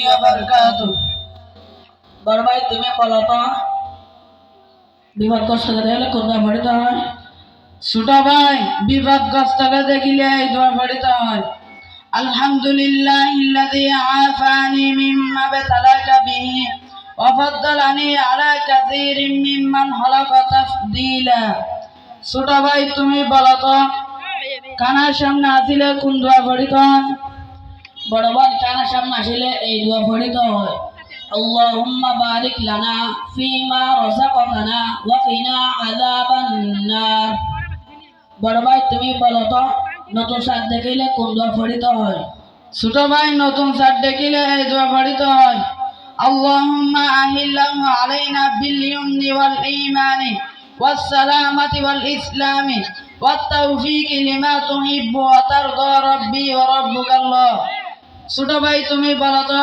ওয়া বারাকাতুহু। বড় ভাই তুমি বলো তো বিপদগ্রস্ত হলে কোন দোয়া পড়তে হয়? ছোট ভাই বিপদগ্রস্তকে দেখিলে এই দোয়া পড়তে হয়। আলহামদুলিল্লাহিল্লাযী আফানি মিম্মা বাতালাকা বিহি ওয়া ফাদ্দালানি আলা কাসীরিম মিম্মান খালাকা তাফদীলা। ছোট ভাই তুমি বলো তো কানার সামনে আসিলে কোন দোয়া পড়তে হয়? বড় ভাই কানার সামনে আসিলে এই দোয়া পড়তে হয়। আল্লাহুম্মা বারিক লানা ফিমা রাযাকতানা ওয়া কিনা আযাবান নার। বড় ভাই তুমি বলো তো নতুন চাঁদ দেখিলে কোন দোয়া পড়তে হয়? ছোট ভাই নতুন চাঁদ দেখিলে এই দোয়া পড়তে হয়। আল্লাহুম্মা আহিল্লাহু আলাইনা বিল ইয়ুমনি ওয়াল ঈমানি ওয়াস সালামাতি ওয়াল ইসলামি ওয়াত তাওফীকি লিমা তুহিব্বু ওয়া তারদা রাব্বি ওয়া রাব্বুকাল্লাহ। ছোট ভাই তুমি বলো তো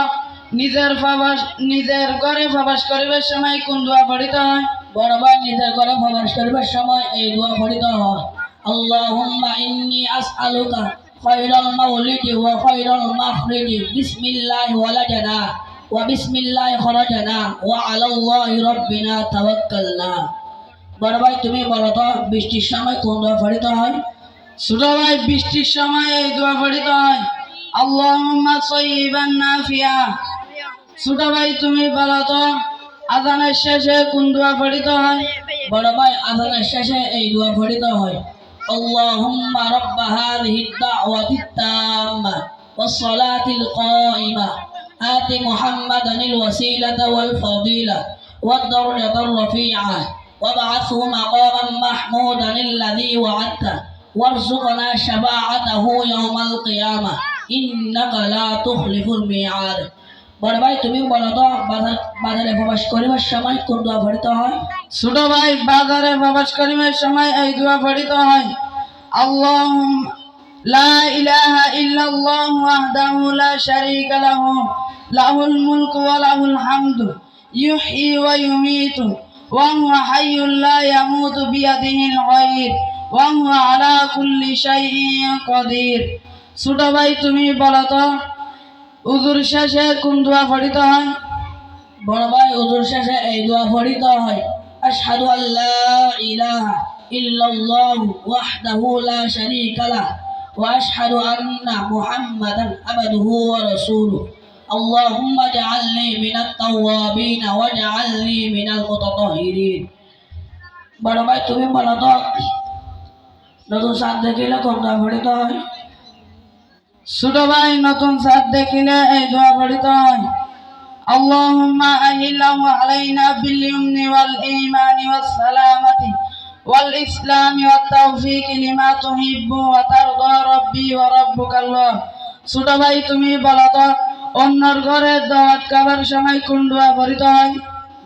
নিজের ঘরে প্রবেশ করিবার সময় কোন দোয়া পড়তে হয়? বড় ভাই নিজের ঘরে প্রবেশ করিবার সময় এই দোয়া পড়তে হয়। আল্লাহুম্মা ইন্নী আসআলুকা খায়রাল মাউলিদি ওয়া খায়রাল মাখরিজি বিসমিল্লাহি ওয়ালাদানা ওয়া বিসমিল্লাহি খরাজানা ওয়া আলাল্লাহি রাব্বিনা তাওয়াক্কালনা। বড় ভাই তুমি বলো তো বৃষ্টির সময় কোন দোয়া পড়তে হয়? ছোট ভাই বৃষ্টির সময় এই দোয়া পড়তে হয়। আল্লাহুম্মা সায়্যিবান নাফিয়া। ছোট ভাই তুমি বলো তো আযানের শেষে কোন দোয়া পড়তে হয়? বড় ভাই আযানের শেষে এই দোয়া পড়তে হয়। আল্লাহুম্মা রাব্বা হাযিহিদ দাওয়াতিত তাম্মা ওয়াস সালাতিল কায়িমা আতি মুহাম্মাদানিল ওয়াসিলাতা ওয়াল ফাদিলা ওয়াদ দারজাতার রাফিআ ওয়াবআথহু মাকামান মাহমুদানিল্লাযী ওয়া'আদতা ওয়ারযুকনা শাফাআতাহু ইয়াওমাল কিয়ামাহ ইন্নাকা লা তুখলিফুল মিআদ। বড় ভাই তুমি বলো তো বাজারে প্রবেশ করিবার সময় কোন দোয়া পড়তে হয়? ছোট ভাই বাজারে প্রবেশ করিবার সময় এই দোয়া পড়তে হয়। আল্লাহুম্মা লা ইলাহা ইল্লাল্লাহু ওয়াহদাহু লা শারীকা লাহু লাহুল মুলকু ওয়া লাহুল হামদু ইউহয়ী ওয়া ইউমীতু ওয়া হুয়া হাইয়্যুল লা ইয়ামুতু বিয়াদিহিল খায়র ওয়া হুয়া আলা কুল্লি শাইইন কাদির। ছোট ভাই তুমি বলো তো উযুর শেষে কোন দোয়া পড়তে হয়? বড় ভাই উযুর শেষে এই দোয়া পড়তে হয়। আশহাদু আল্লা ইলাহা ইল্লাল্লাহু ওয়াহদাহু লা শারীকা লাহু ওয়া আশহাদু আন্না মুহাম্মাদান আবদুহু ওয়া রাসূলুহু। আল্লাহুম্মা জাআলনি মিনাত তাওয়াবিন ওয়া জাআলনি মিনাল মুতাতাহহিরিন। বড় ভাই তুমি বলো তো নতুন চাঁদ দেখিলে কোন দোয়া পড়তে হয়? ছোট ভাই নতুন চাঁদ দেখিলে এই দোয়া পড়তে হয়। আল্লাহুম্মা আহিল্লাহু আলাইনা বিল ইয়ুমনি ওয়াল ঈমানি ওয়াস সালামাতি ওয়াল ইসলামি ওয়াত তাওফীকি লিমা তুহিব্বু ওয়া তারদা রাব্বি ওয়া রাব্বুকাল্লাহ। ছোট ভাই তুমি বলো তো অন্যর ঘরে দাওয়াত খাবার সময় কোন দোয়া পড়তে হয়?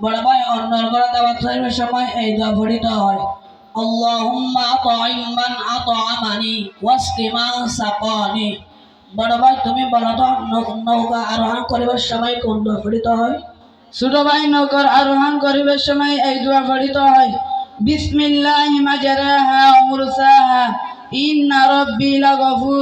বড় ভাই অন্যর ঘরে দাওয়াত খাবার সময় এই দোয়া পড়তে হয়। আল্লাহুম্মা আত'ইম মান আত'আমানি ওয়াসকি মান সাকানি। বড় ভাই তুমি বলো তো নৌকা আরোহণ করিবার সময় কোন দোয়া পড়তে হয়? ছোট ভাই নৌকা আরোহণ করিবার সময় এই দোয়া পড়তে হয়। বিসমিল্লাহি মাজরাহা ওয়া মুরসাহা ইন্না রাব্বি লাগফুর